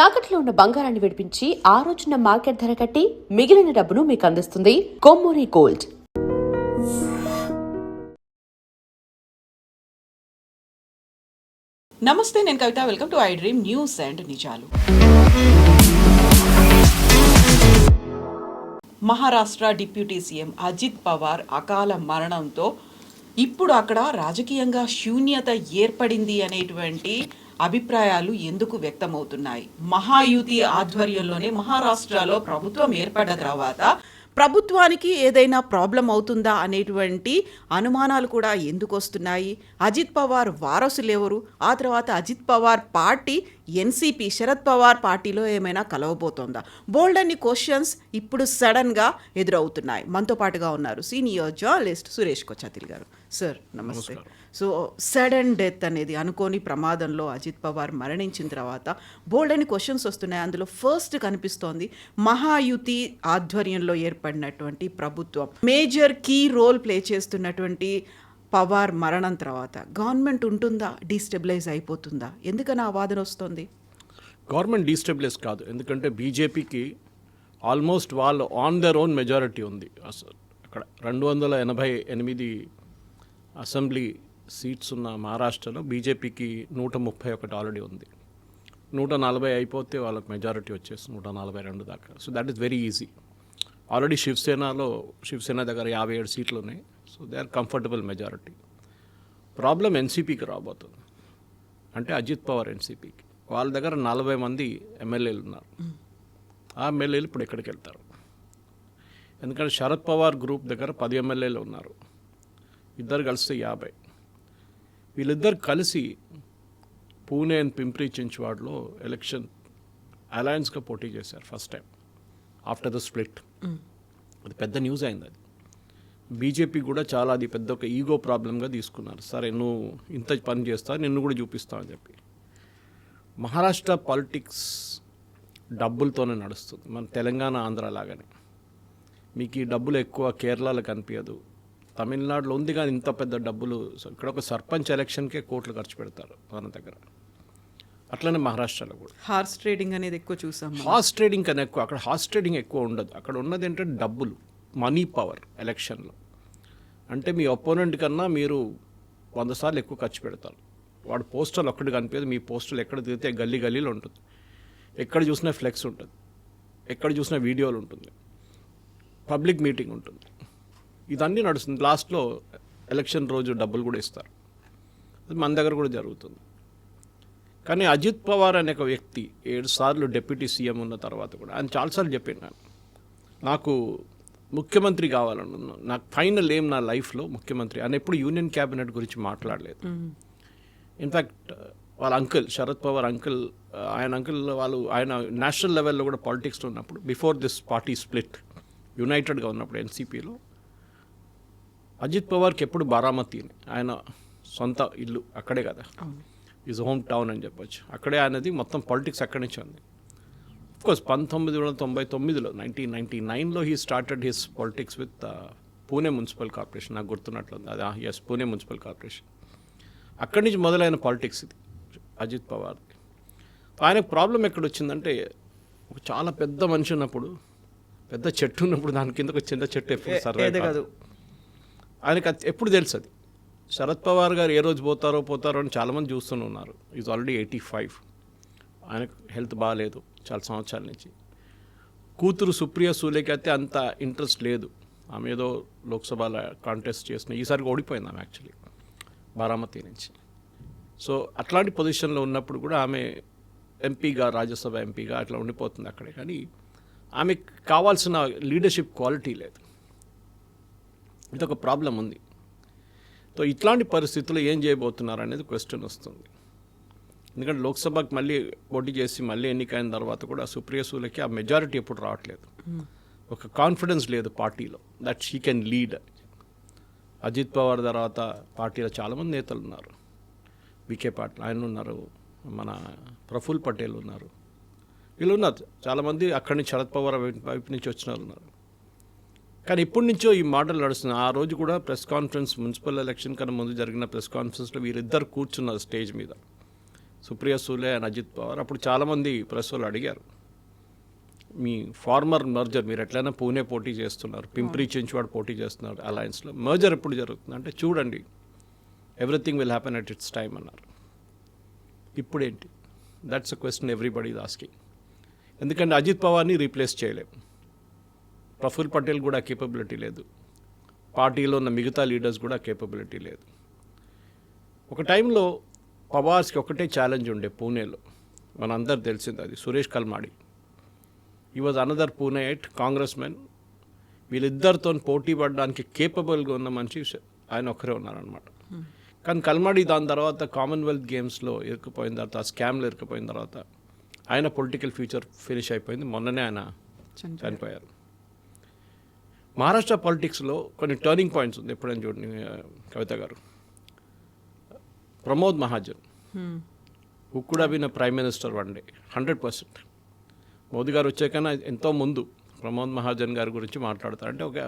తాకట్లో ఉన్న బంగారాన్ని విడిపించి ఆ రోజున మార్కెట్ ధర కట్టి మిగిలిన డబ్బును మీకు అందిస్తుంది కొమ్మూరి గోల్డ్. నమస్తే, నేను Kavitha. Welcome to I dream news and నిజాలు. మహారాష్ట్ర డిప్యూటీ సీఎం అజిత్ పవార్ అకాల మరణంతో ఇప్పుడు అక్కడ రాజకీయంగా శూన్యత ఏర్పడింది అనేటువంటి అభిప్రాయాలు ఎందుకు వ్యక్తమవుతున్నాయి? మహాయుతి ఆధ్వర్యంలోనే మహారాష్ట్రలో ప్రభుత్వం ఏర్పడ్డ తర్వాత ప్రభుత్వానికి ఏదైనా ప్రాబ్లం అవుతుందా అనేటువంటి అనుమానాలు కూడా ఎందుకు వస్తున్నాయి? అజిత్ పవార్ వారసులు ఎవరు? ఆ తర్వాత అజిత్ పవార్ పార్టీ ఎన్సీపీ శరద్ పవార్ పార్టీలో ఏమైనా కలవబోతోందా? బోల్డ్ అన్ని క్వశ్చన్స్ ఇప్పుడు సడన్గా ఎదురవుతున్నాయి. మనతో పాటుగా ఉన్నారు సీనియర్ జర్నలిస్ట్ సురేష్ కొచ్చాతిల్ గారు. సార్ నమస్తే. సో సడన్ డెత్ అనేది అనుకోని ప్రమాదంలో అజిత్ పవార్ మరణించిన తర్వాత బోల్డ్ అని క్వశ్చన్స్ వస్తున్నాయి. అందులో ఫస్ట్ కనిపిస్తోంది మహాయుతి ఆధ్వర్యంలో ఏర్పడినటువంటి ప్రభుత్వం మేజర్ కీ రోల్ ప్లే చేస్తున్నటువంటి పవార్ మరణం తర్వాత గవర్నమెంట్ ఉంటుందా, డీస్టెబిలైజ్ అయిపోతుందా? ఎందుకని ఆ వాదన వస్తుంది? గవర్నమెంట్ డీస్టెబిలైజ్ కాదు, ఎందుకంటే బీజేపీకి ఆల్మోస్ట్ వాళ్ళు ఆన్ దర్ ఓన్ మెజారిటీ ఉంది. అసలు అక్కడ 288 అసెంబ్లీ సీట్స్ ఉన్న మహారాష్ట్రలో బీజేపీకి 131 ఆల్రెడీ ఉంది. 140 అయిపోతే వాళ్ళకి మెజారిటీ వచ్చేసి 142 దాకా. So that is very easy. Already Shiv Sena దగ్గర 57 సీట్లు ఉన్నాయి. So they are comfortable majority. Problem ఎన్సీపీకి రాబోతుంది. అంటే అజిత్ పవార్ ఎన్సీపీకి వాళ్ళ దగ్గర 40 మంది ఎమ్మెల్యేలు ఉన్నారు. ఆ ఎమ్మెల్యేలు ఇప్పుడు ఎక్కడికి వెళ్తారు? ఎందుకంటే శరద్ పవార్ గ్రూప్ దగ్గర 10 ఎమ్మెల్యేలు ఉన్నారు. ఇద్దరు కలిస్తే 50. వీళ్ళిద్దరు కలిసి పూణే అండ్ పింప్రీ చించ్వాడ్లో ఎలక్షన్ అలయన్స్గా పోటీ చేశారు first time after the split. అది పెద్ద న్యూస్ అయింది. అది బీజేపీ కూడా చాలా అది పెద్ద ఒక ఈగో ప్రాబ్లంగా తీసుకున్నారు. సరే నువ్వు ఇంత పని చేస్తా, నిన్ను కూడా చూపిస్తా అని చెప్పి. మహారాష్ట్ర పాలిటిక్స్ డబ్బులతోనే నడుస్తుంది, మన తెలంగాణ ఆంధ్ర లాగానే. మీకు ఈ డబ్బులు ఎక్కువ కేరళలో కనిపించదు, తమిళనాడులో ఉంది కానీ ఇంత పెద్ద డబ్బులు. ఇక్కడ ఒక సర్పంచ్ ఎలక్షన్కే కోట్లు ఖర్చు పెడతారు మన దగ్గర. అట్లనే మహారాష్ట్రలో కూడా హార్స్ ట్రేడింగ్ అనేది ఎక్కువ చూసాం. హార్స్ ట్రేడింగ్ కన్నా ఎక్కువ అక్కడ హార్స్ ట్రేడింగ్ ఎక్కువ ఉండదు. అక్కడ ఉన్నది ఏంటంటే డబ్బులు, మనీ పవర్. ఎలక్షన్లో అంటే మీ ఒపోనెంట్ కన్నా మీరు 100 సార్లు ఎక్కువ ఖర్చు పెడతారు. వాడు పోస్టర్లు ఒక్కటి కనిపించదు, మీ పోస్టర్లు ఎక్కడ తిరిగితే గల్లీలో ఉంటుంది. ఎక్కడ చూసినా ఫ్లెక్స్ ఉంటుంది, ఎక్కడ చూసినా వీడియోలు ఉంటుంది, పబ్లిక్ మీటింగ్ ఉంటుంది. ఇదన్నీ నడుస్తుంది. లాస్ట్లో ఎలక్షన్ రోజు డబ్బులు కూడా ఇస్తారు. అది మన దగ్గర కూడా జరుగుతుంది. కానీ అజిత్ పవార్ అనే ఒక వ్యక్తి 7 సార్లు డిప్యూటీ సీఎం ఉన్న తర్వాత కూడా ఆయన చాలాసార్లు చెప్పాను, నాకు ముఖ్యమంత్రి కావాలన్నా, నాకు ఫైనల్ ఏం నా లైఫ్లో ముఖ్యమంత్రి అని. ఎప్పుడు యూనియన్ క్యాబినెట్ గురించి మాట్లాడలేదు. ఇన్ఫ్యాక్ట్ వాళ్ళ అంకుల్ శరద్ పవార్ ఆయన నేషనల్ లెవెల్లో కూడా పాలిటిక్స్లో ఉన్నప్పుడు, బిఫోర్ దిస్ పార్టీ స్ప్లిట్ యునైటెడ్గా ఉన్నప్పుడు ఎన్సీపీలో, అజిత్ పవార్కి ఎప్పుడు బారామతిని ఆయన సొంత ఇల్లు అక్కడే కదా, ఈజ్ హోమ్ టౌన్ అని చెప్పొచ్చు. అక్కడే ఆయనది మొత్తం పాలిటిక్స్ అక్కడి నుంచి ఉంది. అఫ్కోర్స్ 1999లో 1999లో he started his politics with Pune municipal corporation. నాకు గుర్తున్నట్లుంది అది. Yes, Pune municipal corporation. అక్కడి నుంచి మొదలైన పాలిటిక్స్ ఇది అజిత్ పవార్ది. ఆయనకు ప్రాబ్లం ఎక్కడ వచ్చిందంటే, ఒక చాలా పెద్ద మనిషి ఉన్నప్పుడు, పెద్ద చెట్టు ఉన్నప్పుడు దాని కింద ఒక చిన్న చెట్టు ఎప్పుడు సర్వే కాదు. ఆయనకు ఎప్పుడు తెలుసు అది. శరద్ పవార్ గారు ఏ రోజు పోతారో అని చాలామంది చూస్తూనే ఉన్నారు. Is already 85. ఆయనకు హెల్త్ బాగాలేదు చాలా సంవత్సరాల నుంచి. కూతురు సుప్రియ సూలేకి అయితే అంత ఇంట్రెస్ట్ లేదు. ఆమె ఏదో లోక్సభలో కాంటెస్ట్ చేసిన, ఈసారి ఓడిపోయింది ఆమె యాక్చువల్లీ బారామతి నుంచి. సో అట్లాంటి పొజిషన్లో ఉన్నప్పుడు కూడా ఆమె ఎంపీగా, రాజ్యసభ ఎంపీగా అట్లా ఉండిపోతుంది అక్కడే. కానీ ఆమెకు కావాల్సిన లీడర్షిప్ క్వాలిటీ లేదు. ఇదొక ప్రాబ్లం ఉంది. సో ఇట్లాంటి పరిస్థితుల్లో ఏం చేయబోతున్నారు అనేది క్వశ్చన్ వస్తుంది. ఎందుకంటే లోక్సభకి మళ్ళీ పోటీ చేసి మళ్ళీ ఎన్నికైన తర్వాత కూడా సుప్రియ సూలేకి ఆ మెజారిటీ ఎప్పుడు రావట్లేదు. ఒక కాన్ఫిడెన్స్ లేదు పార్టీలో that she can lead. Ajit Pawar తర్వాత పార్టీలో చాలామంది నేతలు ఉన్నారు. వికే పాటిల్ ఆయన ఉన్నారు, మన ప్రఫుల్ పటేల్ ఉన్నారు, వీళ్ళు ఉన్నారు చాలామంది. అక్కడి నుంచి శరద్ పవార్ వైపు నుంచి వచ్చిన వాళ్ళు ఉన్నారు. కానీ ఇప్పటి నుంచో ఈ మాటలు నడుస్తున్నాయి. ఆ రోజు కూడా ప్రెస్ కాన్ఫరెన్స్, మున్సిపల్ ఎలక్షన్ కన్నా ముందు జరిగిన ప్రెస్ కాన్ఫరెన్స్లో వీరిద్దరు కూర్చున్నారు స్టేజ్ మీద. సుప్రియ సూలే అండ్ అజిత్ పవార్. అప్పుడు చాలామంది ప్రెస్ వాళ్ళు అడిగారు, మీ ఫార్మర్ మర్జర్ మీరు ఎట్లయినా పూణే పోటీ చేస్తున్నారు, పింప్రి చించువాడ్ పోటీ చేస్తున్నారు అలయన్స్లో, మర్జర్ ఎప్పుడు జరుగుతుంది అంటే చూడండి everything will happen at its time అన్నారు. ఇప్పుడేంటి? That's a question everybody is asking. ఎందుకంటే అజిత్ పవార్ని రీప్లేస్ చేయలేము, ప్రఫుల్ పటేల్ కూడా కేపబిలిటీ లేదు, పార్టీలో ఉన్న మిగతా లీడర్స్ కూడా కేపబిలిటీ లేదు. ఒక టైంలో పవార్స్కి ఒకటే ఛాలెంజ్ ఉండే పూణేలో, మనందరు తెలిసింది అది, సురేష్ కల్మాడి. ఈ వాజ్ అనదర్ పూణేట్ కాంగ్రెస్ మెన్. వీళ్ళిద్దరితో పోటీ పడడానికి కేపబుల్గా ఉన్న మనిషి ఆయన ఒక్కరే ఉన్నారనమాట. కానీ కల్మాడి దాని తర్వాత కామన్వెల్త్ గేమ్స్లో ఇరుక్కుపోయిన తర్వాత, ఆ స్కామ్లో ఇరుక్కుపోయిన తర్వాత ఆయన పొలిటికల్ ఫ్యూచర్ ఫినిష్ అయిపోయింది. మొన్ననే ఆయన చనిపోయారు. మహారాష్ట్ర పాలిటిక్స్లో కొన్ని టర్నింగ్ పాయింట్స్ ఉంది, ఎప్పుడైనా చూడండి కవిత గారు. Pramod Mahajan who could have been a prime minister one day 100%. Modi గారు వచ్చాకన్నా ఎంతో ముందు ప్రమోద్ మహాజన్ గారి గురించి మాట్లాడతారు. అంటే ఒక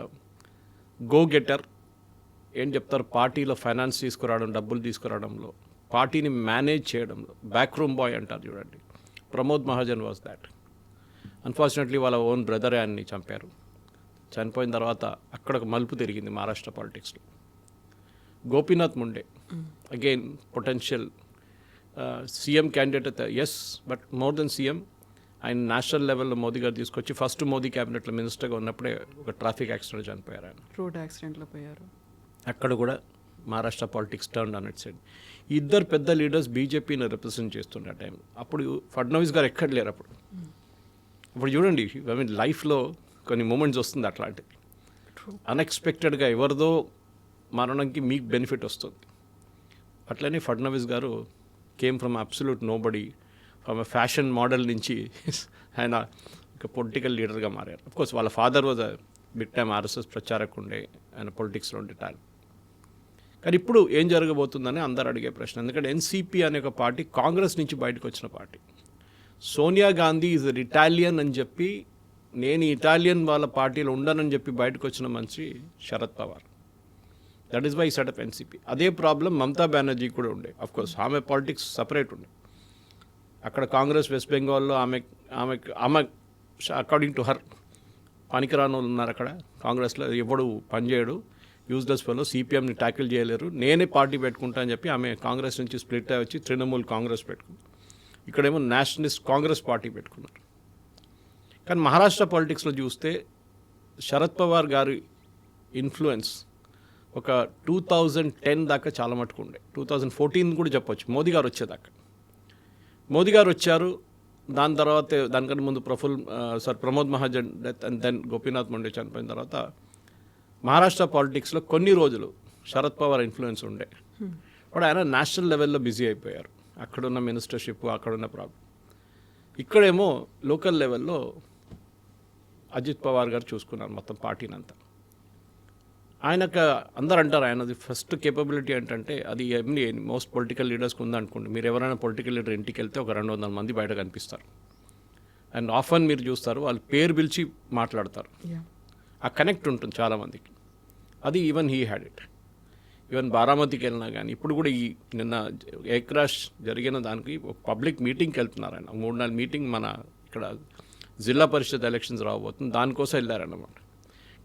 గో గెటర్, ఏం చెప్తారు, పార్టీలో ఫైనాన్స్ తీసుకురావడం, డబ్బులు తీసుకురావడంలో, పార్టీని మేనేజ్ చేయడంలో బ్యాక్ రూమ్ బాయ్ అంటారు చూడండి. Pramod Mahajan was that. Unfortunately వాళ్ళ ఓన్ బ్రదర్ ఆయన్ని చంపారు. చనిపోయిన తర్వాత అక్కడ ఒక మలుపు తిరిగింది మహారాష్ట్ర పాలిటిక్స్లో. Gopinath Munde again potential CM candidate, yes, but more than CM. ఆయన నేషనల్ లెవెల్లో మోదీ గారు తీసుకొచ్చి ఫస్ట్ మోదీ క్యాబినెట్లో మినిస్టర్గా ఉన్నప్పుడే ఒక ట్రాఫిక్ యాక్సిడెంట్ చనిపోయారు. ఆయన రోడ్ యాక్సిడెంట్లో పోయారు. అక్కడ కూడా Maharashtra politics turn on it side. ఈ ఇద్దరు పెద్ద లీడర్స్ బీజేపీని రిప్రజెంట్ చేస్తుండే ఆ టైం. అప్పుడు ఫడ్నవీస్ గారు ఎక్కడ లేరు అప్పుడు. ఇప్పుడు చూడండి, ఐ మీన్ లైఫ్లో కొన్ని మూమెంట్స్ వస్తుంది అట్లాంటివి. అన్ఎక్స్పెక్టెడ్గా ఎవరిదో మరణంకి మీకు బెనిఫిట్ వస్తుంది. అట్లనే ఫడ్నవీస్ గారు came from absolute nobody, from a fashion model నుంచి ఆయన ఒక పొలిటికల్ లీడర్గా మారారు. అఫ్కోర్స్ వాళ్ళ father was big time RSS ప్రచారకు ఉండే, ఆయన పొలిటిక్స్లో ఉండే టాలెంట్. కానీ ఇప్పుడు ఏం జరగబోతుందని అందరు అడిగే ప్రశ్న. ఎందుకంటే ఎన్సీపీ అనే ఒక పార్టీ కాంగ్రెస్ నుంచి బయటకు వచ్చిన party. Sonia Gandhi is Italian అని చెప్పి, నేను ఇటాలియన్ వాళ్ళ పార్టీలో ఉండనని చెప్పి బయటకు వచ్చిన మనిషి Sharad Pawar. That is why setup NCP. అదే ప్రాబ్లం మమతా బెనర్జీ కూడా ఉండే. అఫ్కోర్స్ ఆమె పాలిటిక్స్ సపరేట్ ఉండే. అక్కడ కాంగ్రెస్ వెస్ట్ బెంగాల్లో ఆమె అకార్డింగ్ టు హర్ పనికిరాని వాళ్ళు ఉన్నారు అక్కడ కాంగ్రెస్లో. ఎవడు పనిచేయడు, యూజ్లెస్ ఫెలో, సిపిఎంని ట్యాకిల్ చేయలేరు, నేనే పార్టీ పెట్టుకుంటా అని చెప్పి ఆమె కాంగ్రెస్ నుంచి స్ప్లిట్ అయ్యి వచ్చి తృణమూల్ కాంగ్రెస్ పెట్టుకుంది. ఇక్కడేమో నేషనలిస్ట్ కాంగ్రెస్ పార్టీ పెట్టుకున్నారు. కానీ మహారాష్ట్ర పాలిటిక్స్లో చూస్తే శరద్ పవార్ గారి ఇన్ఫ్లుయెన్స్ ఒక 2010 దాకా చాలా మటుకు ఉండే. 2014 కూడా చెప్పొచ్చు, మోదీ గారు వచ్చేదాకా. మోదీ గారు వచ్చారు, దాని తర్వాత దానికన్నా ముందు Pramod Mahajan death and then Gopinath Munde చనిపోయిన తర్వాత మహారాష్ట్ర పాలిటిక్స్లో కొన్ని రోజులు శరద్ పవార్ ఇన్ఫ్లుయెన్స్ ఉండే. బట్ ఆయన నేషనల్ లెవెల్లో బిజీ అయిపోయారు. అక్కడున్న మినిస్టర్షిప్, అక్కడున్న ప్రాబ్లం. ఇక్కడేమో లోకల్ లెవెల్లో అజిత్ పవార్ గారు చూసుకున్నారు మొత్తం పార్టీని అంతా. ఆయనకు అందరు అంటారు ఆయనది ఫస్ట్ కేపబిలిటీ ఏంటంటే, అది మోస్ట్ పొలిటికల్ లీడర్స్కి ఉందనుకోండి. మీరు ఎవరైనా పొలిటికల్ లీడర్ ఇంటికి వెళ్తే ఒక 200 మంది బయట కనిపిస్తారు. అండ్ ఆఫన్ మీరు చూస్తారు వాళ్ళు పేరు పిలిచి మాట్లాడతారు. ఆ కనెక్ట్ ఉంటుంది చాలామందికి. అది even he had it. Even బారామతికి వెళ్ళినా కానీ, ఇప్పుడు కూడా ఈ నిన్న ఎయిర్ క్రాష్ జరిగిన దానికి ఒక పబ్లిక్ మీటింగ్కి వెళ్తున్నారు ఆయన. 3-4 మీటింగ్ మన ఇక్కడ జిల్లా పరిషత్ ఎలక్షన్స్ రాబోతుంది, దానికోసం వెళ్ళారన్నమాట.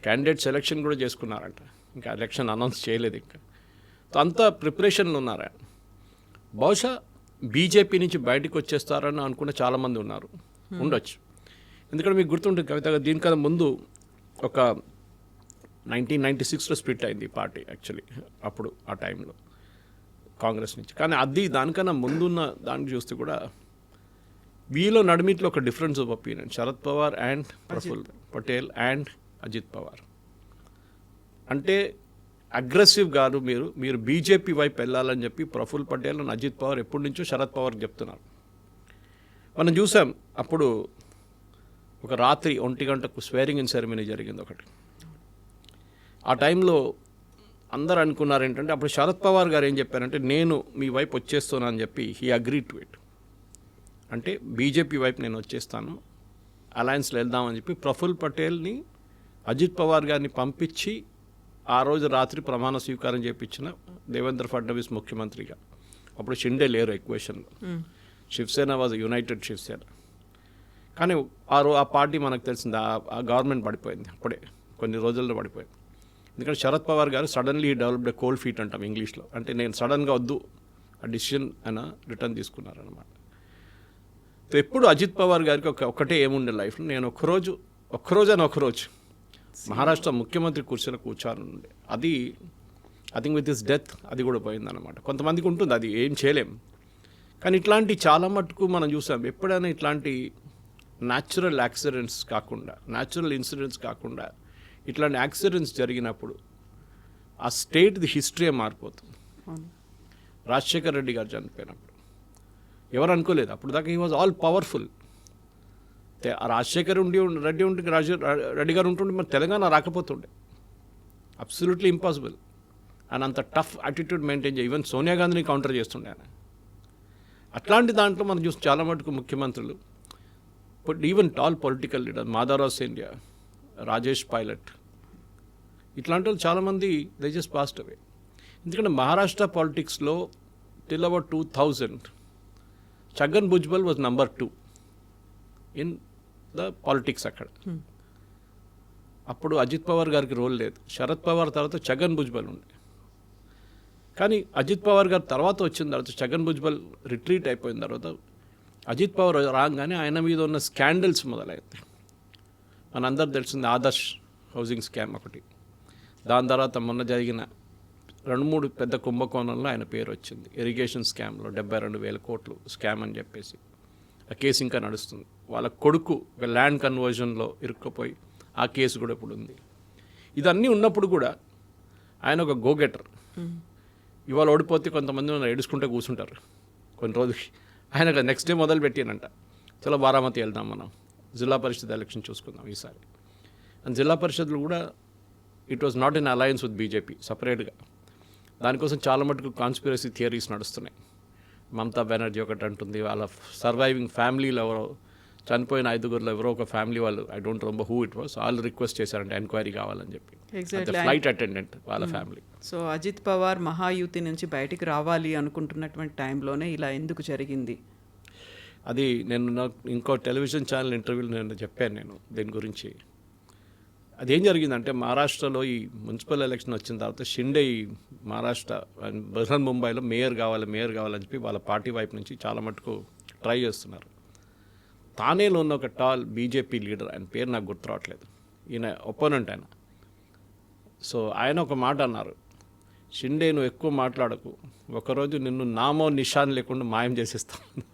క్యాండిడేట్ సెలెక్షన్ కూడా చేసుకున్నారంట, ఇంకా ఎలక్షన్ అనౌన్స్ చేయలేదు ఇంకా. అంతా ప్రిపరేషన్లు ఉన్నారు ఆయన. బహుశా బీజేపీ నుంచి బయటకు వచ్చేస్తారని అనుకున్న చాలామంది ఉన్నారు, ఉండొచ్చు. ఎందుకంటే మీకు గుర్తుంటుంది కవితగా, దీనికన్నా ముందు ఒక 1996లో స్ప్లిట్ అయింది ఈ పార్టీ యాక్చువల్లీ అప్పుడు ఆ టైంలో కాంగ్రెస్ నుంచి. కానీ అది దానికన్నా ముందున్న దాన్ని చూస్తే కూడా వీలో నడిమిట్లో ఒక difference of opinion, Sharad Pawar and Praful Patel and Ajit Pawar. అంటే అగ్రెసివ్ గారు మీరు బీజేపీ వైపు వెళ్ళాలని చెప్పి ప్రఫుల్ పటేల్ అండ్ అజిత్ పవార్ ఎప్పటి నుంచో శరద్ పవార్కి చెప్తున్నారు. మనం చూసాం అప్పుడు ఒక రాత్రి 1 గంటకు స్వేరింగ్ ఇన్ సెరమనీ జరిగింది ఒకటి. ఆ టైంలో అందరు అనుకున్నారు ఏంటంటే, అప్పుడు శరద్ పవార్ గారు ఏం చెప్పారంటే, నేను మీ వైపు వచ్చేస్తాను అని చెప్పి హీ అగ్రీ టు ఇట్. అంటే బీజేపీ వైపు నేను వచ్చేస్తాను, అలయన్స్లో వెళ్దామని చెప్పి ప్రఫుల్ పటేల్ని అజిత్ పవార్ గారిని పంపించి ఆ రోజు రాత్రి ప్రమాణ స్వీకారం చేయించిన దేవేంద్ర ఫడ్నవీస్ ముఖ్యమంత్రిగా. అప్పుడు షిండే లేరు ఎక్వేషన్లో. Shiv Sena was United Shiv Sena. కానీ ఆ పార్టీ మనకు తెలిసింది, ఆ గవర్నమెంట్ పడిపోయింది అప్పుడే, కొన్ని రోజుల్లో పడిపోయింది. ఎందుకంటే శరద్ పవార్ గారు సడన్లీ డెవలప్డ్ కోల్డ్ ఫీట్ అంటాం ఇంగ్లీష్లో, అంటే నేను సడన్గా వద్దు ఆ డిసిషన్ ఆయన రిటర్న్ తీసుకున్నారనమాట. ఎప్పుడు అజిత్ పవార్ గారికి ఒకటే ఏముండే లైఫ్లో, నేను ఒక్కరోజు మహారాష్ట్ర ముఖ్యమంత్రి కుర్చీలో కూర్చోనుండే. అది I think with his death అది కూడా పోయిందన్నమాట. కొంతమందికి ఉంటుంది, అది ఏం చేయలేం. కానీ ఇట్లాంటి చాలా మటుకు మనం చూసాం. ఎప్పుడైనా ఇట్లాంటి న్యాచురల్ యాక్సిడెంట్స్ కాకుండా, న్యాచురల్ ఇన్సిడెంట్స్ కాకుండా ఇట్లాంటి యాక్సిడెంట్స్ జరిగినప్పుడు ఆ స్టేట్ది హిస్టరీ మారిపోతుంది. రాజశేఖర్ రెడ్డి గారు చనిపోయినప్పుడు ఎవరు అనుకోలేదు, అప్పుడు దాకా he was all powerful. Rajasekhar Reddy గారు ఉంటుండే మన తెలంగాణ రాకపోతుండే, అబ్సల్యూట్లీ ఇంపాసిబుల్. అండ్ అంత టఫ్ యాటిట్యూడ్ మెయింటైన్ చేయ, ఈవెన్ సోనియా గాంధీని కౌంటర్ చేస్తుండే ఆయన. అట్లాంటి దాంట్లో మనం చూసి చాలా మటుకు ముఖ్యమంత్రులు, but even tall political leader Madhavarao Scindia, Rajesh pilot, ఇట్లాంటి వాళ్ళు చాలామంది దే జస్ట్ పాస్డ్ అవే. ఎందుకంటే మహారాష్ట్ర పాలిటిక్స్లో till about 2000 Chhagan Bhujbal was number 2 in the politics అక్కడ. అప్పుడు అజిత్ పవార్ గారికి రోల్ లేదు. శరద్ పవార్ తర్వాత ఛగన్ భుజ్బల్ ఉండే. కానీ అజిత్ పవార్ గారు తర్వాత వచ్చిన తర్వాత, ఛగన్ భుజ్బల్ రిట్రీట్ అయిపోయిన తర్వాత అజిత్ పవార్ రాగానే ఆయన మీద ఉన్న స్కాండల్స్ మొదలైంది. మనందరూ తెలిసింది ఆదర్శ్ హౌసింగ్ స్కామ్ ఒకటి. దాని తర్వాత మొన్న జరిగిన 2-3 పెద్ద కుంభకోణంలో ఆయన పేరు వచ్చింది. ఇరిగేషన్ స్కామ్లో 72,000 కోట్లు స్కామ్ అని చెప్పేసి ఆ కేసు ఇంకా నడుస్తుంది. వాళ్ళ కొడుకు ఒక ల్యాండ్ కన్వర్జన్లో ఇరుక్కుపోయి ఆ కేసు కూడా ఇప్పుడు ఉంది. ఇదన్నీ ఉన్నప్పుడు కూడా ఆయన ఒక గోగెటర్. ఇవాళ ఓడిపోతే కొంతమంది ఏడుచుకుంటే కూర్చుంటారు కొన్ని రోజులకి. ఆయన నెక్స్ట్ డే మొదలు పెట్టానంట, చలో బారామతి వెళ్దాం, మనం జిల్లా పరిషత్ ఎలక్షన్ చూసుకుందాం ఈసారి. అండ్ జిల్లా పరిషత్లు కూడా it was not in alliance with BJP, సపరేట్గా. దానికోసం చాలా మటుకు కాన్స్పిరసీ థియరీస్ నడుస్తున్నాయి. మమతా బెనర్జీ ఒకటి అంటుంది, వాళ్ళ సర్వైవింగ్ ఫ్యామిలీలో ఎవరో చనిపోయిన 5గురిలో ఎవరో ఒక ఫ్యామిలీ వాళ్ళు, I don't remember who it was, వాళ్ళు రిక్వెస్ట్ చేశారంటే ఎంక్వైరీ కావాలని చెప్పి. ఫ్లైట్ అటెండెంట్ వాళ్ళ ఫ్యామిలీ. సో అజిత్ పవార్ మహాయుతి నుంచి బయటికి రావాలి అనుకుంటున్నటువంటి టైంలోనే ఇలా ఎందుకు జరిగింది? అది నేను ఇంకో టెలివిజన్ ఛానల్ ఇంటర్వ్యూలో నేను చెప్పాను నేను దీని గురించి. అదేం జరిగిందంటే, మహారాష్ట్రలో ఈ మున్సిపల్ ఎలక్షన్ వచ్చిన తర్వాత షిండే ఈ మహారాష్ట్ర బృహన్ ముంబైలో మేయర్ కావాలని చెప్పి వాళ్ళ పార్టీ వైపు నుంచి చాలా మటుకు ట్రై చేస్తున్నారు. తానేలో ఉన్న ఒక టాల్ బీజేపీ లీడర్, ఆయన పేరు నాకు గుర్తు రావట్లేదు, ఈయన ఒపోనెంట్ ఆయన. సో ఆయన ఒక మాట అన్నారు, షిండే నువ్వు ఎక్కువ మాట్లాడకు, ఒకరోజు నిన్ను నామో నిషాన్ లేకుండా మాయం చేసేస్తాను,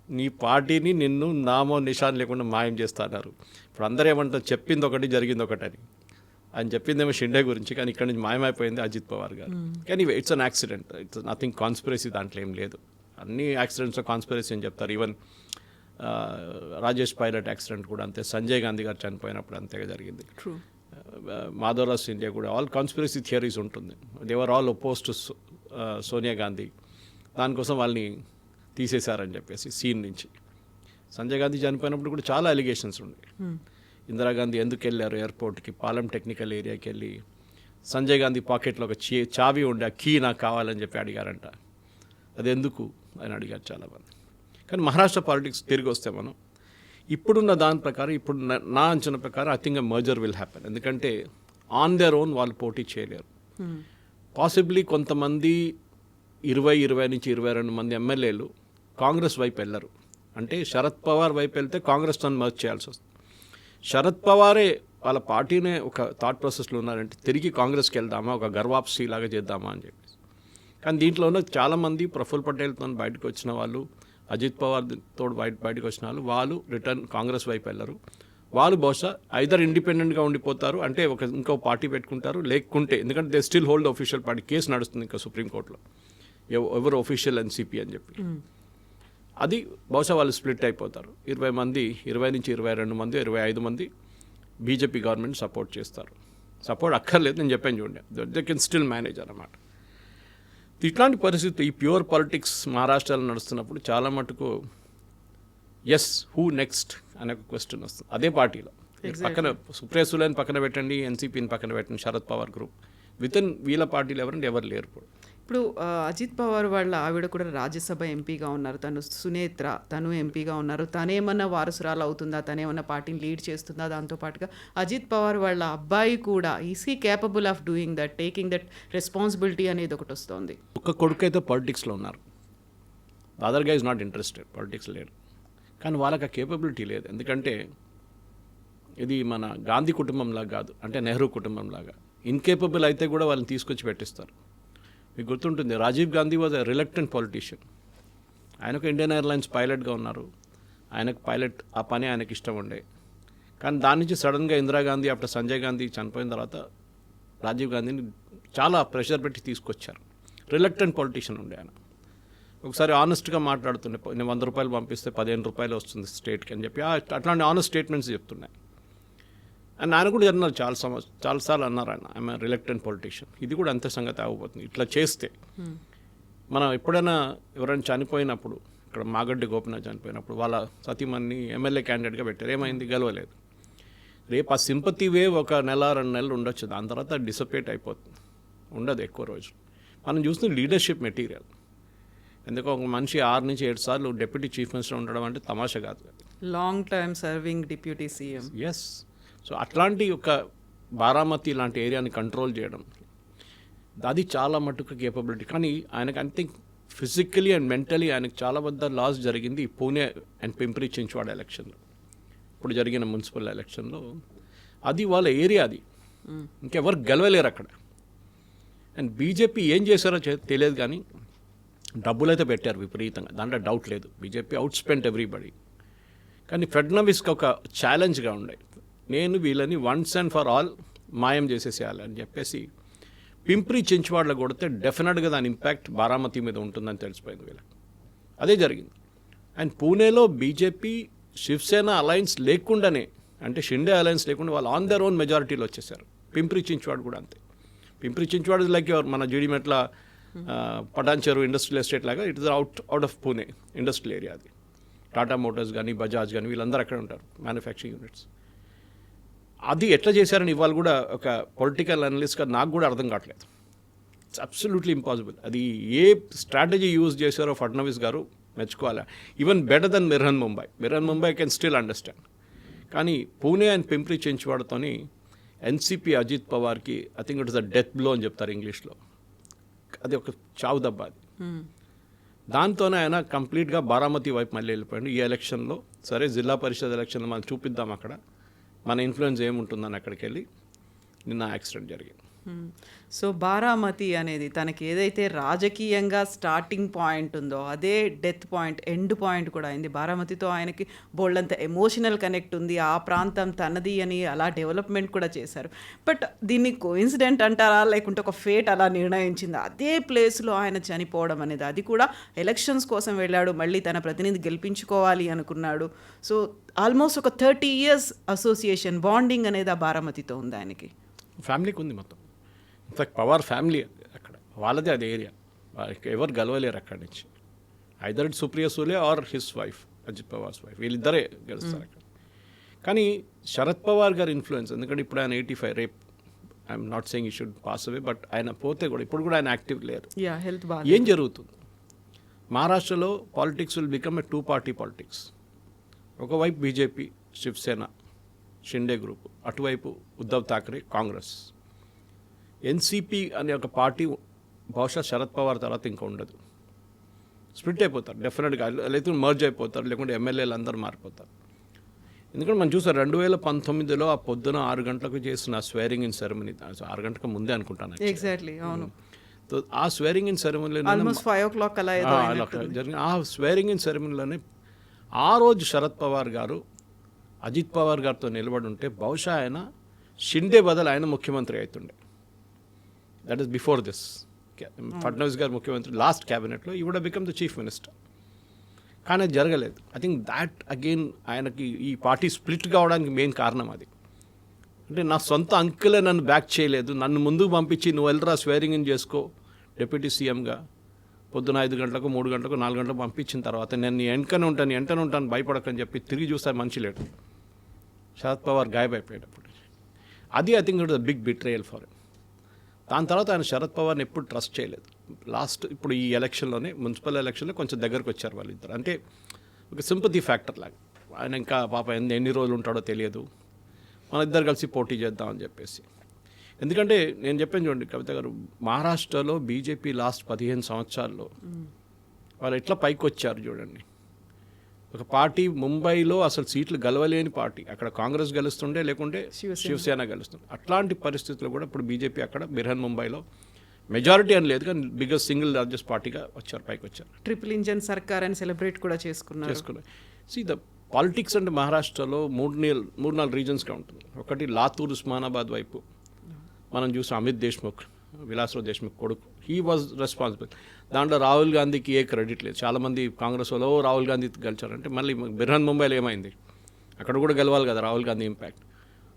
నీ పార్టీని నిన్ను నామో నిషాన్ లేకుండా మాయం చేస్తున్నారు. ఇప్పుడు అందరూ ఏమంటారు, చెప్పింది ఒకటి జరిగింది ఒకటని. ఆయన చెప్పిందేమో షిండే గురించి, కానీ ఇక్కడ నుంచి మాయమైపోయింది అజిత్ పవార్ గారు. కానీ it's an accident, it's nothing conspiracy, దాంట్లో ఏం లేదు. అన్ని యాక్సిడెంట్స్లో కాన్స్పిరసీ అని చెప్తారు. ఈవెన్ రాజేష్ పైలట్ యాక్సిడెంట్ కూడా అంతే, సంజయ్ గాంధీ గారు చనిపోయినప్పుడు అంతేగా జరిగింది. మాధవరావు సింధియా కూడా ఆల్ కాన్స్పిరసీ థియరీస్ ఉంటుంది. They were all ఒపోజ్ to Sonia Gandhi. దానికోసం వాళ్ళని తీసేశారని చెప్పేసి సీన్ నుంచి. సంజయ్ గాంధీ చనిపోయినప్పుడు కూడా చాలా అలిగేషన్స్ ఉన్నాయి. ఇందిరాగాంధీ ఎందుకు వెళ్ళారు ఎయిర్పోర్ట్కి, పాలెం టెక్నికల్ ఏరియాకి వెళ్ళి సంజయ్ గాంధీ పాకెట్లో ఒక చావి ఉండే, ఆ కీ నాకు కావాలని చెప్పి అడిగారంట. అది ఎందుకు అని అడిగారు చాలామంది. కానీ మహారాష్ట్ర పాలిటిక్స్ తిరిగి వస్తే మనం ఇప్పుడున్న దాని ప్రకారం, ఇప్పుడు నా అంచనా ప్రకారం I think merger will happen. ఎందుకంటే ఆన్ దేర్ ఓన్ వాళ్ళు పోటీ చేయలేరు. పాసిబ్లీ కొంతమంది 20 నుంచి 22 మంది ఎమ్మెల్యేలు కాంగ్రెస్ వైపు వెళ్ళరు. అంటే శరద్ పవార్ వైపు వెళ్తే కాంగ్రెస్ తను మర్జ్ చేయాల్సి వస్తుంది. శరద్ పవారే వాళ్ళ పార్టీనే ఒక థాట్ ప్రాసెస్లో ఉన్నారంటే తిరిగి కాంగ్రెస్కి వెళ్దామా, ఒక గర్వాప్సీ లాగా చేద్దామా అని చెప్పి. కానీ దీంట్లో ఉన్న చాలామంది ప్రఫుల్ పటేల్తో బయటకు వచ్చిన వాళ్ళు, అజిత్ పవార్ తోడు బయటకు వచ్చిన వాళ్ళు రిటర్న్ కాంగ్రెస్ వైపు వెళ్ళరు. వాళ్ళు బహుశా ఐదర్ ఇండిపెండెంట్గా ఉండిపోతారు, అంటే ఇంకో పార్టీ పెట్టుకుంటారు. లేకుంటే ఎందుకంటే they still hold official party, case నడుస్తుంది ఇంకా సుప్రీంకోర్టులో ఎవరు ఒఫీషియల్ ఎన్సీపీ అని చెప్పి. అది బహుశా వాళ్ళు స్ప్లిట్ అయిపోతారు. 20 నుంచి 22 మంది, 25 మంది బీజేపీ గవర్నమెంట్ సపోర్ట్ చేస్తారు. సపోర్ట్ అక్కర్లేదు, నేను చెప్పాను చూడండి, దే కెన్ స్టిల్ మేనేజ్ అన్నమాట. ఇట్లాంటి పరిస్థితి ఈ ప్యూర్ పాలిటిక్స్ మహారాష్ట్రలో నడుస్తున్నప్పుడు చాలా మటుకు ఎస్ హూ నెక్స్ట్ అనే ఒక క్వశ్చన్ వస్తుంది. అదే పార్టీలో పక్కన సుప్రియ సులేని పక్కన పెట్టండి, ఎన్సీపీని పక్కన పెట్టండి, Sharad Pawar group with in వీళ్ళ పార్టీలు ఎవరు లేరు ఇప్పుడు. ఇప్పుడు అజిత్ పవార్ వాళ్ళ ఆవిడ కూడా రాజ్యసభ ఎంపీగా ఉన్నారు. తను సునేత్ర, తను ఎంపీగా ఉన్నారు. తనేమన్నా వారసురాలు అవుతుందా, తనేమన్నా పార్టీని లీడ్ చేస్తుందా? దాంతోపాటుగా అజిత్ పవార్ వాళ్ళ అబ్బాయి కూడా is he capable of doing that, taking that responsibility అనేది ఒకటి వస్తుంది. ఒక కొడుకు అయితే పాలిటిక్స్లో ఉన్నారు, అదర్ గా ఇస్ నాట్ ఇంట్రెస్టెడ్, పాలిటిక్స్ లేడు. కానీ వాళ్ళకి ఆ కేపబిలిటీ లేదు. ఎందుకంటే ఇది మన గాంధీ కుటుంబంలాగా కాదు, అంటే నెహ్రూ కుటుంబంలాగా. ఇన్కేపబుల్ అయితే కూడా వాళ్ళని తీసుకొచ్చి పెట్టిస్తారు. మీకు గుర్తుంటుంది, Rajiv Gandhi was a reluctant politician. ఆయనకు ఇండియన్ ఎయిర్లైన్స్ పైలట్గా ఉన్నారు, ఆయనకు పైలట్ ఆ పని ఆయనకి ఇష్టం ఉండే. కానీ దాని నుంచి సడన్గా ఇందిరాగాంధీ ఆఫ్టర్ సంజయ్ గాంధీ చనిపోయిన తర్వాత రాజీవ్ గాంధీని చాలా ప్రెషర్ పెట్టి తీసుకొచ్చారు. రిలక్టెంట్ పొలిటీషియన్ ఉండే ఆయన. ఒకసారి ఆనెస్ట్గా మాట్లాడుతుండే, నేను 100 రూపాయలు పంపిస్తే 15 రూపాయలు వస్తుంది స్టేట్కి అని చెప్పి అట్లాంటి ఆనెస్ట్ స్టేట్మెంట్స్ చెప్తున్నాయి. అండ్ ఆయన కూడా అన్నారు, చాలాసార్లు అన్నారు ఆయన, ఐఎమ్ రిలక్టెంట్ పొలిటీషియన్. ఇది కూడా అంతే సంగతి ఆగిపోతుంది ఇట్లా చేస్తే. మనం ఎప్పుడైనా ఎవరైనా చనిపోయినప్పుడు, ఇక్కడ మాగడ్డి గోపినాథ్ చనిపోయినప్పుడు వాళ్ళ సతీమణిని ఎమ్మెల్యే క్యాండిడేట్గా పెట్టారు, ఏమైంది, గెలవలేదు. రేపు ఆ సింపతి వేవ్ ఒక నెల 2 నెలలు ఉండొచ్చు, దాని తర్వాత డిసపేట్ అయిపోతుంది, ఉండదు ఎక్కువ రోజు. మనం చూస్తున్న లీడర్షిప్ మెటీరియల్. ఎందుకో ఒక మనిషి 6 నుంచి 7 సార్లు డిప్యూటీ చీఫ్ మినిస్టర్ ఉండడం అంటే తమాషా కాదు. Long time serving deputy CM. Yes. So అట్లాంటి ఒక బారామతి లాంటి ఏరియాని కంట్రోల్ చేయడం, అది చాలా మటుకు కేపబిలిటీ. కానీ ఆయనకు I think physically and mentally ఆయనకు చాలా పెద్ద లాస్ జరిగింది పూణే అండ్ పింప్రి చించ్వాడ ఎలక్షన్లో, ఇప్పుడు జరిగిన మున్సిపల్ ఎలక్షన్లో. అది వాళ్ళ ఏరియా, అది ఇంకెవరు గెలవలేరు అక్కడ. అండ్ బీజేపీ ఏం చేశారో తెలియదు, కానీ డబ్బులు అయితే పెట్టారు విపరీతంగా, దాంట్లో డౌట్ లేదు. BJP out spent everybody. కానీ ఫడ్నవీస్కి ఒక ఛాలెంజ్గా ఉండే, నేను వీళ్ళని వన్స్ అండ్ ఫర్ ఆల్ మాయం చేసేసేయాలని చెప్పేసి పింప్రి చించ్వాడలో కొడితే డెఫినెట్గా దాని ఇంపాక్ట్ బారామతి మీద ఉంటుందని తెలిసిపోయింది వీళ్ళకి. అదే జరిగింది. అండ్ పూణేలో బీజేపీ శివసేన అలయన్స్ లేకుండానే, అంటే షిండే అలయన్స్ లేకుండా వాళ్ళు ఆన్ దర్ ఓన్ మెజారిటీలో వచ్చేసారు. పింప్రి చించ్వాడ కూడా అంతే. పింప్రి చించ్వాడ లైక్ మన జీడిమెట్ల పటాన్ చెరువు ఇండస్ట్రియల్ ఎస్టేట్ లాగా, it is out of Pune industrial area. అది టాటా మోటార్స్ కానీ బజాజ్ కానీ వీళ్ళందరూ అక్కడ ఉంటారు, మ్యానుఫ్యాక్చరింగ్ యూనిట్స్. అది ఎట్లా చేశారని ఇవాళ కూడా ఒక పొలిటికల్ అనలిస్ట్గా నాకు కూడా అర్థం కావట్లేదు. It's absolutely impossible. అది ఏ స్ట్రాటజీ యూజ్ చేశారో ఫడ్నవీస్ గారు మెచ్చుకోవాలి. ఈవెన్ బెటర్ దెన్ మిర్హన్ ముంబై కెన్ స్టిల్ అండర్స్టాండ్. కానీ పూణే అండ్ పింప్రి చించ్వాడతోని ఎన్సీపీ అజిత్ పవార్కి I think it is a death blow అని చెప్తారు ఇంగ్లీష్లో. అది ఒక చావు దెబ్బ అది. దాంతోనే ఆయన కంప్లీట్గా బారామతి వైపు మళ్ళీ వెళ్ళిపోయాడు ఈ ఎలక్షన్లో. సరే, జిల్లా పరిషత్ ఎలక్షన్లో మనం చూపిద్దాం అక్కడ మన ఇన్ఫ్లుయెన్స్ ఏముంటుందని అక్కడికి వెళ్ళి నిన్న యాక్సిడెంట్ జరిగింది. సో బారామతి అనేది తనకి ఏదైతే రాజకీయంగా స్టార్టింగ్ పాయింట్ ఉందో అదే డెత్ పాయింట్, ఎండ్ పాయింట్ కూడా అయింది. బారామతితో ఆయనకి బోల్డంత ఎమోషనల్ కనెక్ట్ ఉంది, ఆ ప్రాంతం తనది అని అలా డెవలప్మెంట్ కూడా చేశారు. బట్ దీన్ని కోఇన్సిడెంట్ అంటారా, లేకుంటే ఒక ఫేట్ అలా నిర్ణయించింది అదే ప్లేస్లో ఆయన చనిపోవడం అనేది? అది కూడా ఎలక్షన్స్ కోసం వెళ్ళాడు, మళ్ళీ తన ప్రతినిధి గెలిపించుకోవాలి అనుకున్నాడు. సో ఆల్మోస్ట్ ఒక 30 years అసోసియేషన్ బాండింగ్ అనేది ఆ బారామతితో ఉంది ఆయనకి. ఫ్యామిలీకి ఉంది మొత్తం. ఇన్ఫాక్ట్ పవార్ ఫ్యామిలీ అక్కడ, వాళ్ళదే అది ఏరియా, వాళ్ళకి ఎవరు గెలవలేరు అక్కడి నుంచి. Either it Supriya Sule or his wife, Ajit Pawar's wife, వీళ్ళిద్దరే గెలుస్తారు అక్కడ. కానీ శరద్ పవార్ గారి ఇన్ఫ్లుయెన్స్, ఎందుకంటే ఇప్పుడు ఆయన 85, రేపు ఐఎమ్ నాట్ సెయింగ్ ఈ షుడ్ పాస్ అవే, బట్ ఆయన పోతే కూడా ఇప్పుడు కూడా ఆయన యాక్టివ్ లేరు. హెల్త్ ఏం జరుగుతుంది మహారాష్ట్రలో? Politics will become a 2-party politics. ఒకవైపు బీజేపీ, శివసేన, షిండే గ్రూప్, అటువైపు ఉద్ధవ్ థాకరే, కాంగ్రెస్. ఎన్సీపీ అనే ఒక పార్టీ బహుశా శరద్ పవార్ తర్వాత ఇంకా ఉండదు. స్ప్లిట్ అయిపోతారు డెఫినెట్గా, లేకపోతే మర్జ్ అయిపోతారు, లేకుంటే ఎమ్మెల్యేలు అందరూ మారిపోతారు. ఎందుకంటే మనం చూసాం 2019లో ఆ పొద్దున 6 గంటలకు చేసిన స్వేరింగ్ ఇన్ సెరమనీ, 6 గంటలకు ముందే అనుకుంటాను ఎగ్జాక్ట్లీ, అవును. ఆ స్వేరింగ్ ఇన్ సెరమనీలో ఆల్మోస్ట్ 5 o'clock అలా జరిగిన ఆ స్వేరింగ్ ఇన్ సెరమనీలోనే ఆ రోజు శరద్ పవార్ గారు అజిత్ పవార్ గారితో నిలబడి ఉంటే బహుశా ఆయన షిండే బదులు ఆయన ముఖ్యమంత్రి అవుతుండే. That is before this. Fadnavis గారు ముఖ్యమంత్రి లాస్ట్ క్యాబినెట్లో, he would become the chief minister. కానీ అది జరగలేదు. ఐ థింక్ దాట్ అగైన్ ఆయనకి ఈ పార్టీ స్ప్లిట్ కావడానికి మెయిన్ కారణం అది. అంటే నా సొంత అంకులే నన్ను బ్యాక్ చేయలేదు, నన్ను ముందుకు పంపించి నువ్వు వెళ్ళరా స్వేరింగ్ ఇన్ చేసుకో డిప్యూటీ సీఎంగా, పొద్దున 5 గంటలకు 3 గంటలకు 4 గంటలకు పంపించిన తర్వాత నేను వెంటనే ఉంటాను భయపడకని చెప్పి తిరిగి చూస్తే మనిషి లేడు. శరద్ పవార్ గాయబైపోయేటప్పుడు అది I think it is a big betrayal for him. దాని తర్వాత ఆయన శరద్ పవార్ని ఎప్పుడు ట్రస్ట్ చేయలేదు. లాస్ట్ ఇప్పుడు ఈ ఎలక్షన్లోనే మున్సిపల్ ఎలక్షన్లో కొంచెం దగ్గరకు వచ్చారు వాళ్ళిద్దరు. అంటే ఒక సింపతి ఫ్యాక్టర్ లాగా. ఆయన ఇంకా పాప ఎన్ని రోజులు ఉంటాడో తెలియదు, మన ఇద్దరు కలిసి పోటీ చేద్దామని చెప్పేసి. ఎందుకంటే నేను చెప్పాను చూడండి కవిత గారు, మహారాష్ట్రలో బీజేపీ లాస్ట్ 15 సంవత్సరాల్లో వాళ్ళు ఎట్లా పైకి వచ్చారు చూడండి. ఒక పార్టీ ముంబైలో అసలు సీట్లు గెలవలేని పార్టీ, అక్కడ కాంగ్రెస్ గెలుస్తుండే, లేకుంటే శివసేన గెలుస్తుండే. అట్లాంటి పరిస్థితుల్లో కూడా ఇప్పుడు బీజేపీ అక్కడ బిర్హన్ ముంబైలో మెజారిటీ అని లేదు కానీ బిగ్గెస్ట్ సింగిల్ లార్జెస్ట్ పార్టీగా వచ్చారు, పైకి వచ్చారు. ట్రిపుల్ ఇంజన్ సర్కార్ అని సెలబ్రేట్ కూడా చేసుకున్నారు. సి ద పాలిటిక్స్ అంటే మహారాష్ట్రలో 3-4 రీజన్స్గా ఉంటుంది. ఒకటి లాతూర్ ఉస్మానాబాద్ వైపు మనం చూసాం, అమిత్ దేశ్ముఖ్, విలాసరావు దేశ్ముఖ్ కొడుకు, హీ వాజ్ రెస్పాన్సిబుల్. దాంట్లో రాహుల్ గాంధీకి ఏ క్రెడిట్ లేదు. చాలామంది కాంగ్రెస్ వాళ్ళు రాహుల్ గాంధీ గెలిచారంటే, మళ్ళీ బిర్హన్ ముంబైలో ఏమైంది, అక్కడ కూడా గెలవాలి కదా రాహుల్ గాంధీ ఇంపాక్ట్.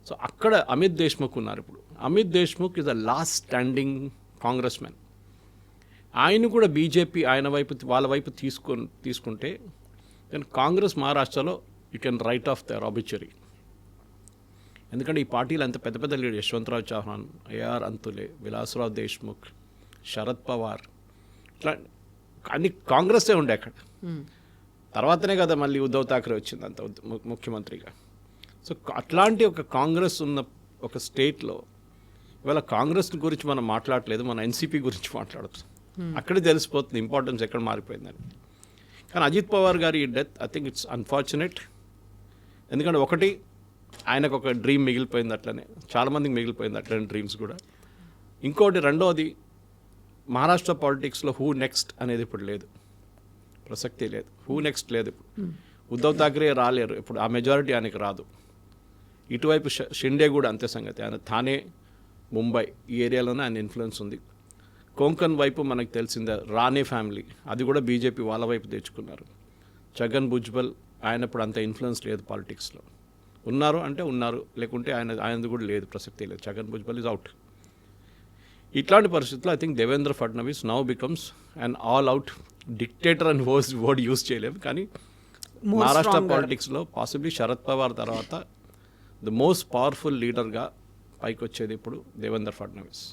సో అక్కడ అమిత్ దేశ్ముఖ్ ఉన్నారు. ఇప్పుడు Amit Deshmukh is the last standing Congress man. ఆయన కూడా బీజేపీ ఆయన వైపు వాళ్ళ వైపు తీసుకుంటే దెన్ కాంగ్రెస్ మహారాష్ట్రలో you can write off the obituary. ఎందుకంటే ఈ పార్టీలు అంత పెద్ద పెద్ద లీడర్, యశ్వంతరావు చౌహాన్, ఏఆర్ అంతులే, విలాసరావు దేశ్ముఖ్, శరద్ పవార్, ఇట్లా అన్ని కాంగ్రెస్సే ఉండే అక్కడ. తర్వాతనే కదా మళ్ళీ ఉద్ధవ్ ఠాక్రే వచ్చింది అంత ముఖ్యమంత్రిగా. సో అట్లాంటి ఒక కాంగ్రెస్ ఉన్న ఒక స్టేట్లో ఇవాళ కాంగ్రెస్ గురించి మనం మాట్లాడలేదు, మన ఎన్సీపీ గురించి మాట్లాడుతాం. అక్కడే తెలిసిపోతుంది ఇంపార్టెన్స్ ఎక్కడ మారిపోయిందని. కానీ అజిత్ పవార్ గారి death I think it's unfortunate. ఎందుకంటే ఒకటి ఆయనకు ఒక డ్రీమ్ మిగిలిపోయింది, అట్లనే చాలామందికి మిగిలిపోయింది అట్లనే డ్రీమ్స్ కూడా. ఇంకోటి రెండోది, మహారాష్ట్ర పాలిటిక్స్లో హూ నెక్స్ట్ అనేది ఇప్పుడు లేదు, ప్రసక్తి లేదు. హూ నెక్స్ట్ లేదు ఇప్పుడు. ఉద్ధవ్ ఠాక్రే రాలేరు ఇప్పుడు, ఆ మెజారిటీ ఆయనకి రాదు. ఇటువైపు షిండే కూడా అంతే సంగతి. ఆయన థానే, ముంబై ఈ ఏరియాలోనే ఆయన ఇన్ఫ్లుయెన్స్ ఉంది. కొంకన్ వైపు మనకు తెలిసిందే రానే ఫ్యామిలీ, అది కూడా బీజేపీ వాళ్ళ వైపు తెచ్చుకున్నారు. ఛగన్ భుజ్బల్ ఆయన ఇప్పుడు అంత ఇన్ఫ్లుయెన్స్ లేదు పాలిటిక్స్లో. ఉన్నారు అంటే ఉన్నారు, లేకుంటే ఆయనది కూడా లేదు, ప్రసక్తి లేదు. Chhagan Bhujbal is out. ఇట్లాంటి పరిస్థితుల్లో I think Devendra Fadnavis now becomes an all out dictator అని వర్డ్ యూజ్ చేయలేము, కానీ మహారాష్ట్ర పాలిటిక్స్లో పాసిబ్లీ శరద్ పవార్ తర్వాత ద మోస్ట్ పవర్ఫుల్ లీడర్గా పైకి వచ్చేది ఇప్పుడు Devendra Fadnavis.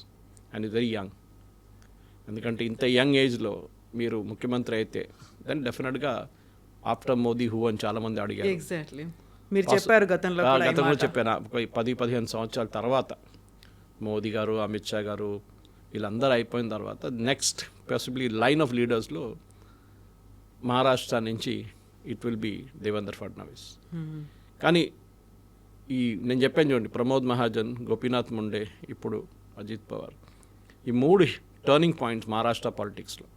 And is very young. ఎందుకంటే ఇంత యంగ్ ఏజ్లో మీరు ముఖ్యమంత్రి అయితే దెన్ డెఫినెట్గా ఆఫ్టర్ మోదీ హూ అని చాలామంది అడిగారు. ఎగ్జాక్ట్లీ మీరు చెప్పారు గతంలో చెప్పాను. 10-15 సంవత్సరాల తర్వాత మోదీ గారు, అమిత్ షా గారు వీళ్ళందరూ అయిపోయిన తర్వాత నెక్స్ట్ పాసిబ్లీ లైన్ ఆఫ్ లీడర్స్లో మహారాష్ట్ర నుంచి it will be Devendra Fadnavis. కానీ ఈ నేను చెప్పాను చూడండి, ప్రమోద్ మహాజన్, గోపీనాథ్ ముండే, ఇప్పుడు అజిత్ పవార్, ఈ 3 టర్నింగ్ పాయింట్స్ మహారాష్ట్ర పాలిటిక్స్లో.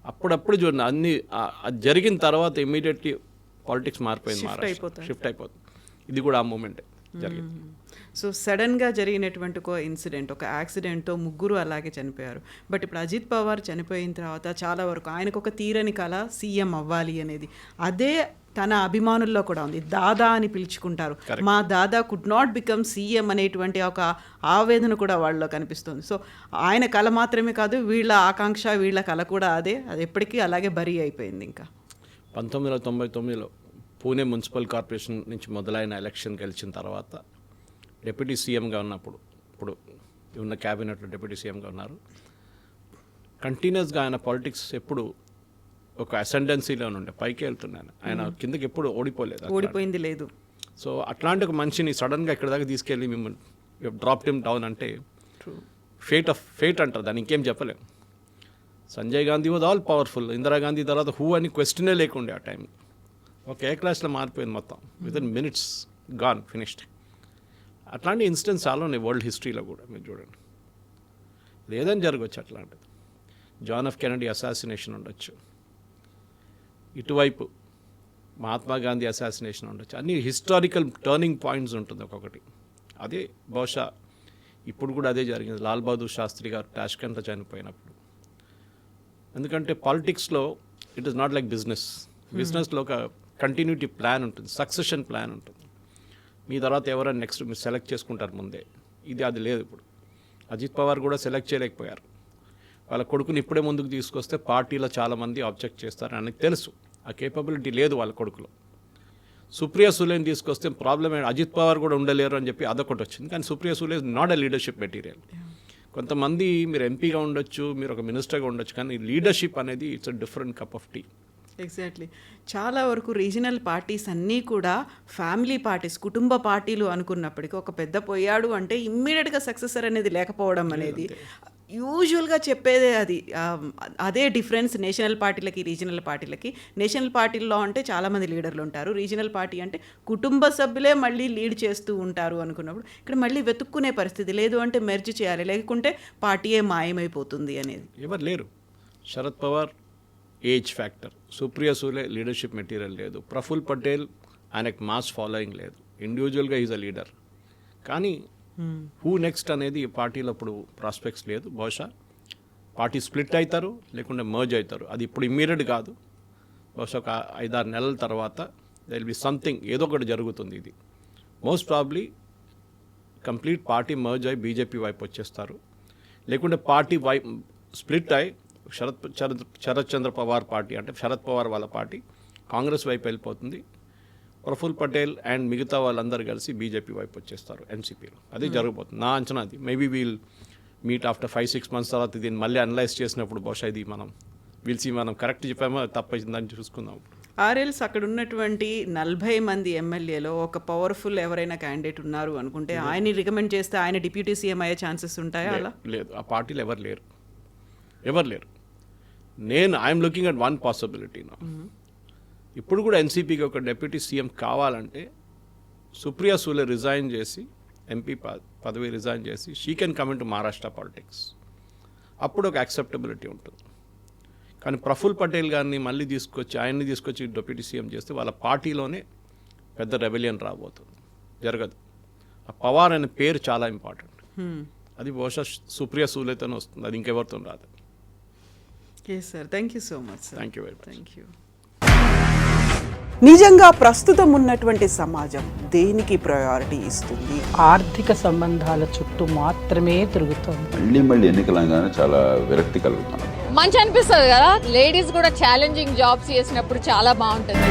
అప్పుడప్పుడు చూడండి అన్ని అది జరిగిన తర్వాత ఇమీడియట్లీ పాలిటిక్స్ మారిపోయింది, షిఫ్ట్ అయిపోతుంది. ఇది కూడా ఆ మూమెంటే జరిగింది. సో సడన్గా జరిగినటువంటి ఒక ఇన్సిడెంట్, ఒక యాక్సిడెంట్తో 3 అలాగే చనిపోయారు. బట్ ఇప్పుడు అజిత్ పవార్ చనిపోయిన తర్వాత చాలా వరకు ఆయనకు ఒక తీరని కళ సీఎం అవ్వాలి అనేది, అదే తన అభిమానుల్లో కూడా ఉంది. దాదా అని పిలుచుకుంటారు, మా దాదా కుడ్ నాట్ బికమ్ సీఎం అనేటువంటి ఒక ఆవేదన కూడా వాళ్ళలో కనిపిస్తుంది. సో ఆయన కళ మాత్రమే కాదు, వీళ్ళ ఆకాంక్ష, వీళ్ళ కళ కూడా అదే, అది ఎప్పటికీ అలాగే బరీ అయిపోయింది. ఇంకా 1999లో పూణే మున్సిపల్ కార్పొరేషన్ నుంచి మొదలైన ఎలక్షన్ గెలిచిన తర్వాత డిప్యూటీ సీఎంగా ఉన్నప్పుడు, ఇప్పుడు ఉన్న క్యాబినెట్లో డిప్యూటీ సీఎంగా ఉన్నారు. కంటిన్యూస్గా ఆయన పాలిటిక్స్ ఎప్పుడు ఒక అసెండెన్సీలో ఉండే, పైకి వెళ్తున్నాను. ఆయన కిందకి ఎప్పుడు ఓడిపోయింది లేదు. సో అట్లాంటి ఒక మనిషిని సడన్గా ఇక్కడ దాకా తీసుకెళ్ళి మిమ్మల్ని డ్రాప్ హిమ్ డౌన్ అంటే ఫేట్ అంటారు, దాన్ని ఇంకేం చెప్పలేం. Sanjay Gandhi was all powerful. Indira Gandhi తర్వాత హూ అని క్వశ్చనే లేకుండే ఆ టైం. ఒక ఏ క్లాస్లో మారిపోయింది మొత్తం, వితిన్ మినిట్స్ గాన్, ఫినిష్డ్. అట్లాంటి ఇన్సిడెంట్స్ చాలా ఉన్నాయి వరల్డ్ హిస్టరీలో కూడా. మీరు చూడండి, లేదని జరగవచ్చు అట్లాంటిది. జాన్ ఎఫ్ కెనడీ అసాసినేషన్ ఉండొచ్చు, ఇటువైపు మహాత్మా గాంధీ అసాసినేషన్ ఉండొచ్చు. అన్ని హిస్టారికల్ టర్నింగ్ పాయింట్స్ ఉంటుంది ఒక్కొక్కటి. అదే బహుశా ఇప్పుడు కూడా అదే జరిగింది. లాల్ బహదూర్ శాస్త్రి గారు టాష్కెంట్లో చనిపోయినప్పుడు. ఎందుకంటే పాలిటిక్స్లో ఇట్ ఈస్ నాట్ లైక్ బిజినెస్లో ఒక కంటిన్యూటీ ప్లాన్ ఉంటుంది, సక్సెషన్ ప్లాన్ ఉంటుంది. మీ తర్వాత ఎవరైనా నెక్స్ట్ మీరు సెలెక్ట్ చేసుకుంటారు ముందే. అది లేదు ఇప్పుడు. అజిత్ పవార్ కూడా సెలెక్ట్ చేయలేకపోయారు. వాళ్ళ కొడుకుని ఇప్పుడే ముందుకు తీసుకొస్తే పార్టీలో చాలామంది ఆబ్జెక్ట్ చేస్తారు, ఆయనకు తెలుసు ఆ కేపబిలిటీ లేదు వాళ్ళ కొడుకులో. సుప్రియా సులేని తీసుకొస్తే ప్రాబ్లం ఏంటి, అజిత్ పవార్ కూడా ఉండలేరు అని చెప్పి అదొకటి వచ్చింది. కానీ Supriya Sule is not a leadership material. కొంతమంది మీరు ఎంపీగా ఉండొచ్చు, మీరు ఒక మినిస్టర్గా ఉండొచ్చు, కానీ లీడర్షిప్ అనేది it's a different cup of tea. Exactly. చాలా వరకు రీజనల్ పార్టీస్ అన్నీ కూడా ఫ్యామిలీ పార్టీస్, కుటుంబ పార్టీలు అనుకున్నప్పటికీ ఒక పెద్ద పోయాడు అంటే ఇమ్మీడియట్గా సక్సెసర్ అనేది లేకపోవడం అనేది యూజువల్గా చెప్పేదే అది. అదే డిఫరెన్స్ నేషనల్ పార్టీలకి రీజనల్ పార్టీలకి. నేషనల్ పార్టీల్లో అంటే చాలామంది లీడర్లు ఉంటారు, రీజనల్ పార్టీ అంటే కుటుంబ సభ్యులే మళ్ళీ లీడ్ చేస్తూ ఉంటారు అనుకున్నప్పుడు ఇక్కడ మళ్ళీ వెతుక్కునే పరిస్థితి లేదు. అంటే మెర్జ్ చేయాలి, లేకుంటే పార్టీయే మాయమైపోతుంది అనేది. ఎవరు లేరు. Sharad Pawar age factor, Supriya Sule leadership material లేదు, ప్రఫుల్ పటేల్ ఆయనకు మాస్ ఫాలోయింగ్ లేదు, ఇండివిజువల్గా ఈజ్ అ లీడర్. కానీ హూ నెక్స్ట్ అనేది పార్టీలో ఇప్పుడు ప్రాస్పెక్ట్స్ లేదు. బహుశా పార్టీ స్ప్లిట్ అవుతారు, లేకుంటే మర్జ్ అవుతారు. అది ఇప్పుడు ఇమ్మీడియట్ కాదు, బహుశా ఒక 5-6 నెలల తర్వాత దే విల్ బి సంథింగ్, ఏదో ఒకటి జరుగుతుంది. ఇది most probably complete party merge అయ్యి బీజేపీ వైపు వచ్చేస్తారు, లేకుంటే పార్టీ స్ప్లిట్ అయ్యి శరత్ చంద్ర పవార్ పార్టీ అంటే శరద్ పవార్ వాళ్ళ పార్టీ కాంగ్రెస్ వైపు వెళ్ళిపోతుంది. ప్రఫుల్ పటేల్ అండ్ మిగతా వాళ్ళందరూ కలిసి బీజేపీ వైపు వచ్చేస్తారు ఎన్సీపీలో. అది జరగబోతుంది నా అంచనా. అది maybe wheel meet after 5-6 months తర్వాత దీన్ని మళ్ళీ అనలైజ్ చేసినప్పుడు బహుశా ఇది మనం కరెక్ట్ చెప్పామో తప్పైందని చూసుకుందాం. ఆర్ఎల్స్ అక్కడ ఉన్నటువంటి 40 మంది ఎమ్మెల్యేలో ఒక పవర్ఫుల్ ఎవరైనా క్యాండిడేట్ ఉన్నారు అనుకుంటే ఆయన్ని రికమెండ్ చేస్తే ఆయన డిప్యూటీ సీఎం అయ్యే ఛాన్సెస్ ఉంటాయా? అలా లేదు, ఆ పార్టీలో ఎవరు లేరు. I'm looking at one possibility నా. ఇప్పుడు కూడా ఎన్సీపీకి ఒక డిప్యూటీ సీఎం కావాలంటే సుప్రియా సూలే రిజైన్ చేసి, ఎంపీ పదవి రిజైన్ చేసి, she can come in to Maharashtra politics. అప్పుడు ఒక యాక్సెప్టబిలిటీ ఉంటుంది. కానీ ప్రఫుల్ పటేల్ గారిని మళ్ళీ ఆయన్ని తీసుకొచ్చి డిప్యూటీ సీఎం చేస్తే వాళ్ళ పార్టీలోనే పెద్ద రెబెలియన్ రాబోతుంది. జరగదు. ఆ పవార్ అనే పేరు చాలా ఇంపార్టెంట్. అది బహుశా సుప్రియా సూలేతోనే వస్తుంది, అది ఇంకెవరితో రాదు. Yes sir, thank you so much sir. Thank you very much. Thank you. నిజంగా ప్రస్తుతం ఉన్నటువంటి సమాజం దేనికి ప్రయారిటీ ఇస్తుంది? ఆర్థిక సంబంధాల చుట్టూ మాత్రమే తిరుగుతోంది. మళ్ళీ ఎన్నికలంగానే చాలా విరక్తి కలుగుతాను. మంచి అనిపిస్తుంది కదా, లేడీస్ కూడా ఛాలెంజింగ్ జాబ్స్ చేసినప్పుడు చాలా బాగుంటుంది.